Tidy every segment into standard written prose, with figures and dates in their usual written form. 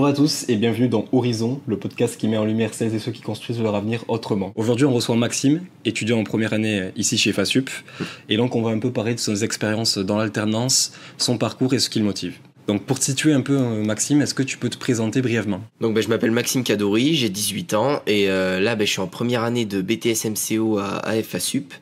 Bonjour à tous et bienvenue dans Horizon, le podcast qui met en lumière celles et ceux qui construisent leur avenir autrement. Aujourd'hui, on reçoit Maxime, étudiant en première année ici chez FASUP. Et donc, on va un peu parler de ses expériences dans l'alternance, son parcours et ce qui le motive. Donc, pour te situer un peu, Maxime, est-ce que tu peux te présenter brièvement ? Donc, je m'appelle Maxime Kadouri, j'ai 18 ans et là, je suis en première année de BTS MCO à FASUP.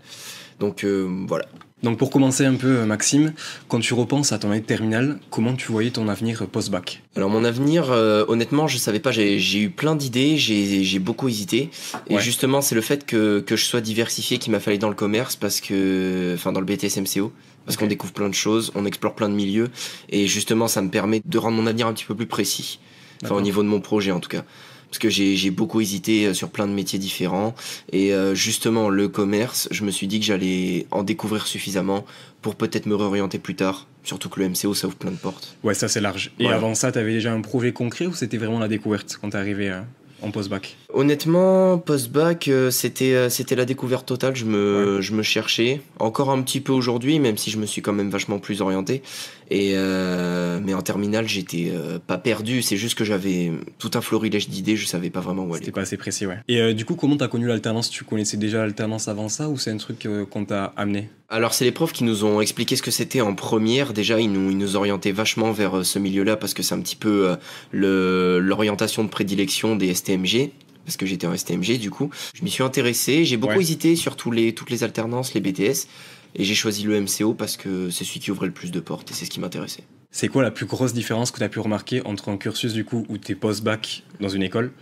Donc, voilà. Donc pour commencer un peu, Maxime, quand tu repenses à ton année de terminale, comment tu voyais ton avenir post-bac ? Alors mon avenir, honnêtement, je savais pas, j'ai eu plein d'idées, j'ai beaucoup hésité. Et justement, c'est le fait que je sois diversifié qui m'a fallu dans le commerce, dans le BTS MCO. Parce qu'on découvre plein de choses, on explore plein de milieux. Et justement, ça me permet de rendre mon avenir un petit peu plus précis. Enfin, au niveau de mon projet en tout cas. Parce que j'ai beaucoup hésité sur plein de métiers différents. Et justement, le commerce, je me suis dit que j'allais en découvrir suffisamment pour peut-être me réorienter plus tard. Surtout que le MCO, ça ouvre plein de portes. Ouais, ça c'est large. Et avant ça, t'avais déjà un projet concret ou c'était vraiment la découverte quand t'es arrivé en post-bac ? Honnêtement, post-bac, c'était la découverte totale. Je me cherchais. Encore un petit peu aujourd'hui, même si je me suis quand même vachement plus orienté. Mais en terminale, j'étais pas perdu. C'est juste que j'avais tout un florilège d'idées. Je savais pas vraiment où aller. C'était pas assez précis, ouais. Et du coup, comment t'as connu l'alternance ? Tu connaissais déjà l'alternance avant ça ou c'est un truc qu'on t'a amené ? Alors, c'est les profs qui nous ont expliqué ce que c'était en première. Déjà, ils nous orientaient vachement vers ce milieu-là parce que c'est un petit peu l'orientation de prédilection des STMG. Parce que j'étais en STMG, du coup. Je m'y suis intéressé. J'ai beaucoup hésité sur toutes les alternances, les BTS. Et j'ai choisi le MCO parce que c'est celui qui ouvrait le plus de portes et c'est ce qui m'intéressait. C'est quoi la plus grosse différence que tu as pu remarquer entre un cursus du coup où tu es post-bac dans une école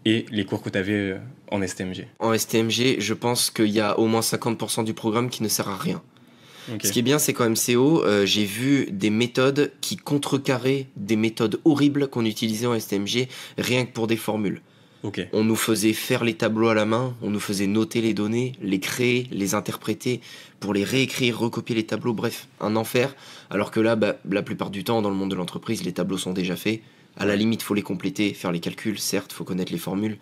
et les cours que tu avais en STMG ? En STMG, je pense qu'il y a au moins 50% du programme qui ne sert à rien. Okay. Ce qui est bien, c'est qu'en MCO, j'ai vu des méthodes qui contrecarraient des méthodes horribles qu'on utilisait en STMG rien que pour des formules. Okay. On nous faisait faire les tableaux à la main, on nous faisait noter les données, les créer, les interpréter, pour les réécrire, recopier les tableaux, bref, un enfer. Alors que là, la plupart du temps, dans le monde de l'entreprise, les tableaux sont déjà faits. À la limite, faut les compléter, faire les calculs, certes, faut connaître les formules,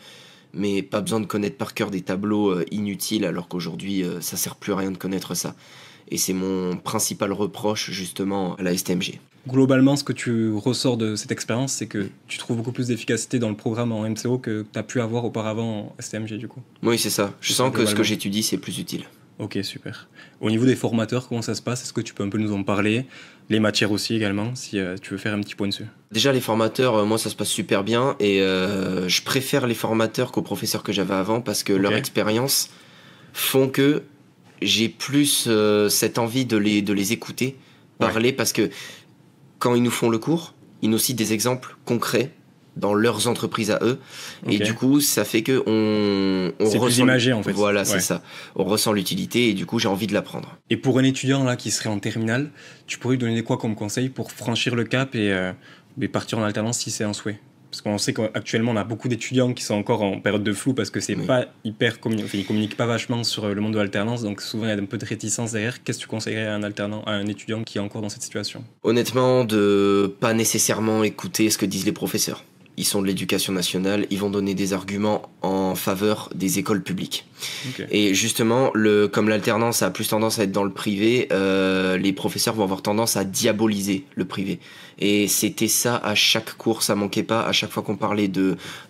mais pas besoin de connaître par cœur des tableaux inutiles, alors qu'aujourd'hui, ça sert plus à rien de connaître ça. Et c'est mon principal reproche, justement, à la STMG. Globalement, ce que tu ressors de cette expérience, c'est que tu trouves beaucoup plus d'efficacité dans le programme en MCO que tu as pu avoir auparavant en STMG, du coup. Oui, c'est ça. Je sens que ce que j'étudie, c'est plus utile. Ok, super. Au niveau des formateurs, comment ça se passe ? Est-ce que tu peux un peu nous en parler ? Les matières aussi également, si tu veux faire un petit point dessus. Déjà, les formateurs, moi, ça se passe super bien. Et je préfère les formateurs qu'aux professeurs que j'avais avant parce que leur expérience font que j'ai plus cette envie de les écouter, parler, parce que quand ils nous font le cours, ils nous citent des exemples concrets dans leurs entreprises à eux. Et du coup, ça fait que on c'est ressent... plus imagé, en fait. Voilà, c'est ça. On ressent l'utilité et du coup, j'ai envie de l'apprendre. Et pour un étudiant là qui serait en terminale, tu pourrais lui donner quoi comme conseil pour franchir le cap et partir en alternance si c'est un souhait ? Parce qu'on sait qu'actuellement, on a beaucoup d'étudiants qui sont encore en période de flou parce que c'est pas hyper ils communiquent pas vachement sur le monde de l'alternance, donc souvent il y a un peu de réticence derrière. Qu'est-ce que tu conseillerais à un étudiant qui est encore dans cette situation ? Honnêtement, de pas nécessairement écouter ce que disent les professeurs. Ils sont de l'éducation nationale, ils vont donner des arguments en faveur des écoles publiques. Okay. Et justement, comme l'alternance a plus tendance à être dans le privé, les professeurs vont avoir tendance à diaboliser le privé. Et c'était ça à chaque cours, ça manquait pas. À chaque fois qu'on parlait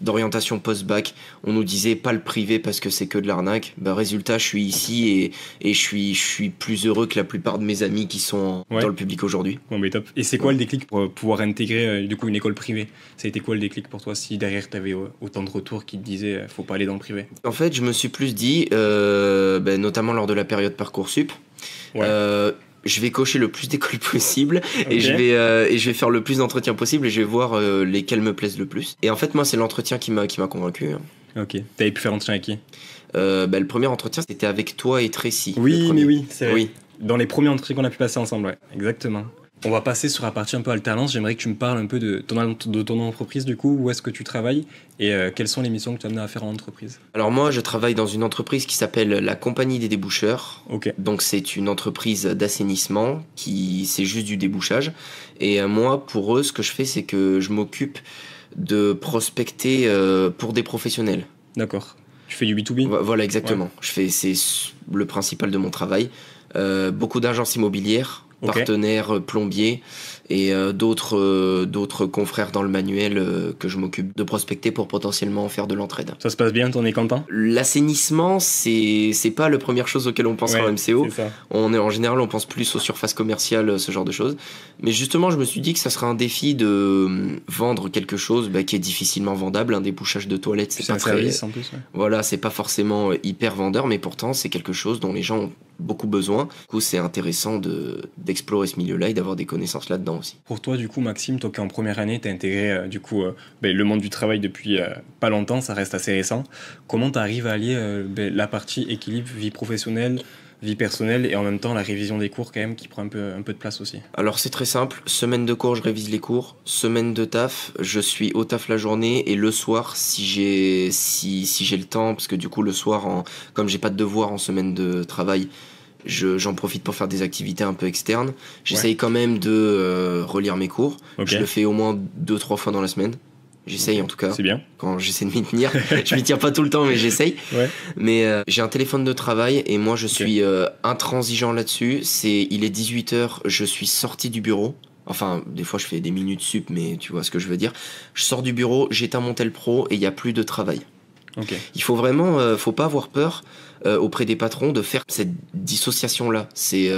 d'orientation post-bac, on nous disait pas le privé parce que c'est que de l'arnaque. Résultat, je suis ici et je suis plus heureux que la plupart de mes amis qui sont dans le public aujourd'hui. Bon, mais top. Et c'est quoi le déclic pour pouvoir intégrer du coup une école privée ? Ça a été quoi le déclic pour toi si derrière tu avais autant de retours qui te disaient faut pas aller dans le privé ? En fait, je me suis plus dit, notamment lors de la période Parcoursup, je vais cocher le plus d'écoles possible et je vais faire le plus d'entretiens possible et je vais voir lesquels me plaisent le plus. Et en fait, moi, c'est l'entretien qui m'a convaincu. Ok. T'avais pu faire l'entretien avec qui ? Le premier entretien, c'était avec toi et Tracy. Oui, c'est vrai. Oui. Dans les premiers entretiens qu'on a pu passer ensemble, ouais. Exactement. On va passer sur la partie un peu alternance. J'aimerais que tu me parles un peu de ton entreprise, du coup. Où est-ce que tu travailles et quelles sont les missions que tu as amené à faire en entreprise ? Alors moi, je travaille dans une entreprise qui s'appelle la Compagnie des déboucheurs. Okay. Donc c'est une entreprise d'assainissement c'est juste du débouchage. Et moi, pour eux, ce que je fais, c'est que je m'occupe de prospecter pour des professionnels. D'accord. Tu fais du B2B ? Voilà, exactement. C'est le principal de mon travail. Beaucoup d'agences immobilières partenaires plombiers et d'autres confrères dans le manuel que je m'occupe de prospecter pour potentiellement faire de l'entraide. Ça se passe bien, t'en es content? L'assainissement, c'est pas la première chose auquel on pense en MCO. En général, on pense plus aux surfaces commerciales, ce genre de choses. Mais justement, je me suis dit que ça serait un défi de vendre quelque chose qui est difficilement vendable. Un débouchage de toilettes, c'est pas un service en plus. Voilà, c'est pas forcément hyper vendeur, mais pourtant, c'est quelque chose dont les gens ont beaucoup besoin. Du coup, c'est intéressant d'explorer ce milieu-là et d'avoir des connaissances là-dedans aussi. Pour toi, du coup, Maxime, toi qui es en première année, t'as intégré le monde du travail depuis pas longtemps, ça reste assez récent. Comment t'arrives à allier la partie équilibre, vie professionnelle, vie personnelle et en même temps la révision des cours quand même qui prend un peu de place aussi? Alors c'est très simple, semaine de cours je révise les cours, semaine de taf, je suis au taf la journée et le soir si j'ai le temps, parce que du coup le soir, comme j'ai pas de devoirs en semaine de travail, j'en profite pour faire des activités un peu externes. J'essaye quand même de relire mes cours. Je le fais au moins 2-3 fois dans la semaine. J'essaye en tout cas. C'est bien. Quand j'essaie de m'y tenir. Je m'y tiens pas tout le temps, mais j'essaye. Mais j'ai un téléphone de travail et moi je suis intransigeant là-dessus. Il est 18h, je suis sorti du bureau. Enfin, des fois je fais des minutes sup, mais tu vois ce que je veux dire. Je sors du bureau, j'éteins mon tel pro et il n'y a plus de travail. Il faut vraiment, faut pas avoir peur auprès des patrons de faire cette dissociation-là. C'est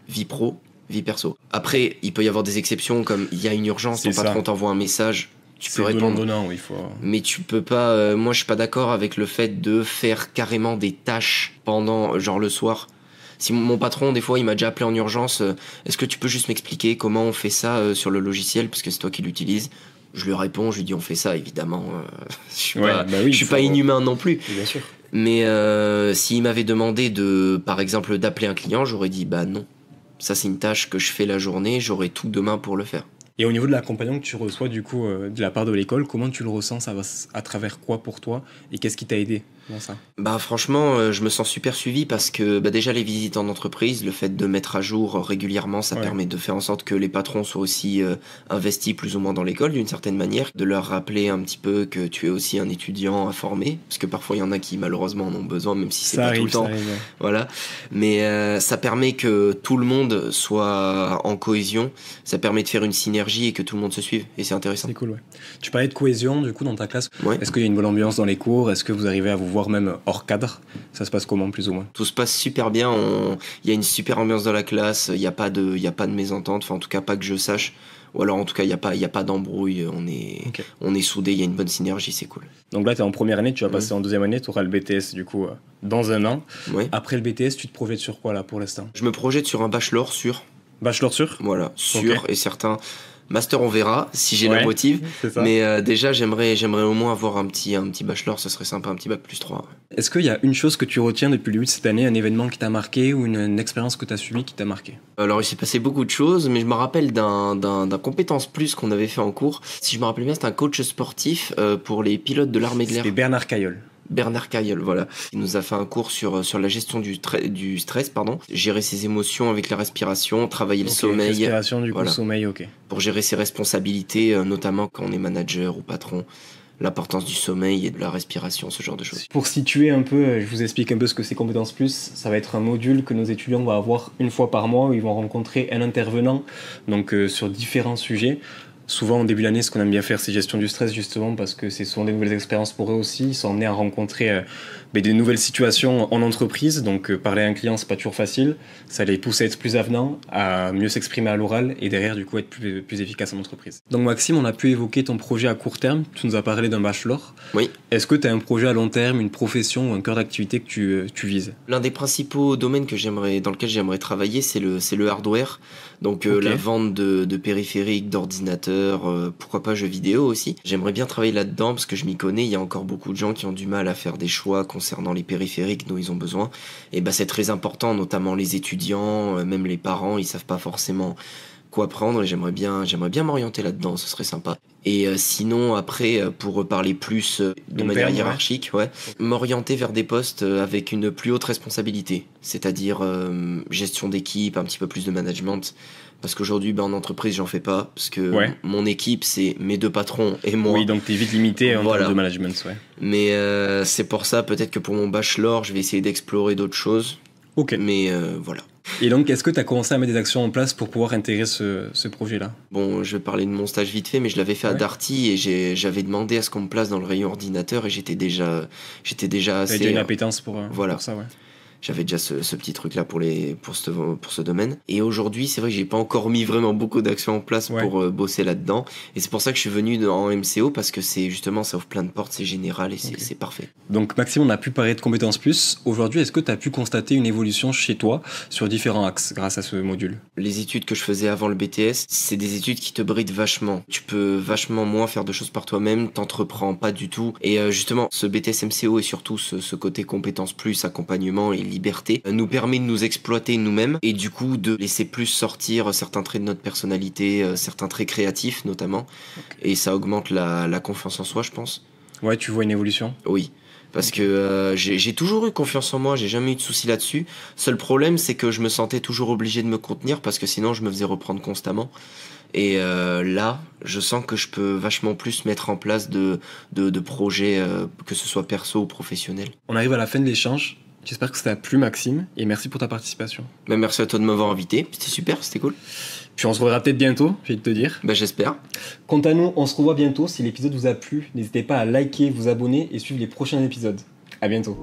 vie pro, vie perso. Après, il peut y avoir des exceptions comme il y a une urgence, ton patron t'envoie un message. Tu peux répondre, mais tu peux pas. Moi, je suis pas d'accord avec le fait de faire carrément des tâches pendant, genre le soir. Si mon patron, des fois, il m'a déjà appelé en urgence, est-ce que tu peux juste m'expliquer comment on fait ça sur le logiciel, parce que c'est toi qui l'utilises. Je lui réponds, je lui dis on fait ça, évidemment. Je suis pas inhumain non plus. Bien sûr. Mais s'il m'avait demandé par exemple, d'appeler un client, j'aurais dit non. Ça, c'est une tâche que je fais la journée, j'aurai tout demain pour le faire. Et au niveau de l'accompagnement que tu reçois du coup de la part de l'école, comment tu le ressens? Ça va à travers quoi pour toi? Et qu'est-ce qui t'a aidé dans ça? Franchement, je me sens super suivi parce que déjà les visites en entreprise, le fait de mettre à jour régulièrement, ça permet de faire en sorte que les patrons soient aussi investis plus ou moins dans l'école d'une certaine manière, de leur rappeler un petit peu que tu es aussi un étudiant à former, parce que parfois il y en a qui malheureusement en ont besoin, même si c'est pas tout le temps. Voilà. Mais ça permet que tout le monde soit en cohésion, ça permet de faire une synergie et que tout le monde se suive, et c'est intéressant. C'est cool, Tu parlais de cohésion du coup dans ta classe. Est-ce qu'il y a une bonne ambiance dans les cours? Est-ce que vous arrivez à vous voir même hors cadre? Ça se passe comment plus ou moins? Tout se passe super bien, il y a une super ambiance dans la classe, il n'y a pas de mésentente, enfin en tout cas pas que je sache, ou alors en tout cas il n'y a pas d'embrouille, on est soudés, il y a une bonne synergie, c'est cool. Donc là tu es en première année, tu vas passer en deuxième année, tu auras le BTS du coup dans un an. Après le BTS tu te projettes sur quoi là pour l'instant? Je me projette sur un bachelor sûr. Bachelor sûr? Voilà, sûr et certain. Master, on verra si j'ai le motif. Mais déjà, j'aimerais au moins avoir un petit bachelor, ça serait sympa, un petit bac plus 3. Est-ce qu'il y a une chose que tu retiens depuis le début de cette année, un événement qui t'a marqué ou une expérience que tu as subie qui t'a marqué? Alors, il s'est passé beaucoup de choses, mais je me rappelle d'un compétence plus qu'on avait fait en cours. Si je me rappelle bien, c'était un coach sportif pour les pilotes de l'armée de l'air. C'était Bernard Cailleul. Bernard Cailleul, voilà. Il nous a fait un cours sur la gestion du stress, gérer ses émotions avec la respiration, travailler le sommeil. Respiration, du coup, sommeil, Pour gérer ses responsabilités, notamment quand on est manager ou patron. L'importance du sommeil et de la respiration, ce genre de choses. Pour situer un peu, je vous explique un peu ce que c'est Compétences Plus. Ça va être un module que nos étudiants vont avoir une fois par mois où ils vont rencontrer un intervenant donc, sur différents sujets. Souvent, au début de l'année, ce qu'on aime bien faire, c'est gestion du stress, justement, parce que c'est souvent des nouvelles expériences pour eux aussi. Ils sont amenés à rencontrer des nouvelles situations en entreprise. Donc, parler à un client, c'est pas toujours facile. Ça les pousse à être plus avenants, à mieux s'exprimer à l'oral et derrière, du coup, être plus efficace en entreprise. Donc, Maxime, on a pu évoquer ton projet à court terme. Tu nous as parlé d'un bachelor. Oui. Est-ce que tu as un projet à long terme, une profession ou un cœur d'activité que tu vises? L'un des principaux domaines dans lequel j'aimerais travailler, c'est le hardware. Donc, la vente de périphériques, d'ordinateurs, pourquoi pas jeux vidéo aussi. J'aimerais bien travailler là-dedans parce que je m'y connais. Il y a encore beaucoup de gens qui ont du mal à faire des choix concernant les périphériques dont ils ont besoin. Et c'est très important, notamment les étudiants, même les parents, ils savent pas forcément quoi prendre et j'aimerais bien m'orienter là-dedans, ce serait sympa. Et sinon, après, pour parler plus de manière hiérarchique, m'orienter vers des postes avec une plus haute responsabilité, c'est-à-dire gestion d'équipe, un petit peu plus de management. Parce qu'aujourd'hui, en entreprise, j'en fais pas. Parce que mon équipe, c'est mes 2 patrons et moi. Oui, donc t'es vite limité en termes de management, Mais c'est pour ça, peut-être que pour mon bachelor, je vais essayer d'explorer d'autres choses. Ok. Mais voilà. Et donc, est-ce que tu as commencé à mettre des actions en place pour pouvoir intégrer ce projet-là? Bon, je vais parler de mon stage vite fait, mais je l'avais fait à Darty et j'avais demandé à ce qu'on me place dans le rayon ordinateur et j'étais déjà assez... T'avais déjà une appétence pour ça, ouais. J'avais déjà ce petit truc là pour ce domaine. Et aujourd'hui, c'est vrai que j'ai pas encore mis vraiment beaucoup d'actions en place pour bosser là-dedans. Et c'est pour ça que je suis venu en MCO, parce que c'est justement, ça ouvre plein de portes, c'est général et c'est parfait. Donc Maxime, on a pu parler de compétences plus. Aujourd'hui, est-ce que tu as pu constater une évolution chez toi sur différents axes grâce à ce module? Les études que je faisais avant le BTS, c'est des études qui te brident vachement. Tu peux vachement moins faire de choses par toi-même, t'entreprends pas du tout. Et justement, ce BTS MCO et surtout ce côté compétences plus, accompagnement et liberté nous permet de nous exploiter nous-mêmes et du coup de laisser plus sortir certains traits de notre personnalité, certains traits créatifs notamment. Okay. Et ça augmente la confiance en soi, je pense. Ouais, tu vois une évolution? Oui. Parce que j'ai toujours eu confiance en moi, j'ai jamais eu de soucis là-dessus. Seul problème, c'est que je me sentais toujours obligé de me contenir parce que sinon je me faisais reprendre constamment. Et là, je sens que je peux vachement plus mettre en place de projets, que ce soit perso ou professionnel. On arrive à la fin de l'échange. J'espère que ça t'a plu, Maxime, et merci pour ta participation. Ben, merci à toi de m'avoir invité, c'était super, c'était cool. Puis on se reverra peut-être bientôt, j'ai de te dire. Ben, j'espère. Quant à nous, on se revoit bientôt. Si l'épisode vous a plu, n'hésitez pas à liker, vous abonner et suivre les prochains épisodes. À bientôt.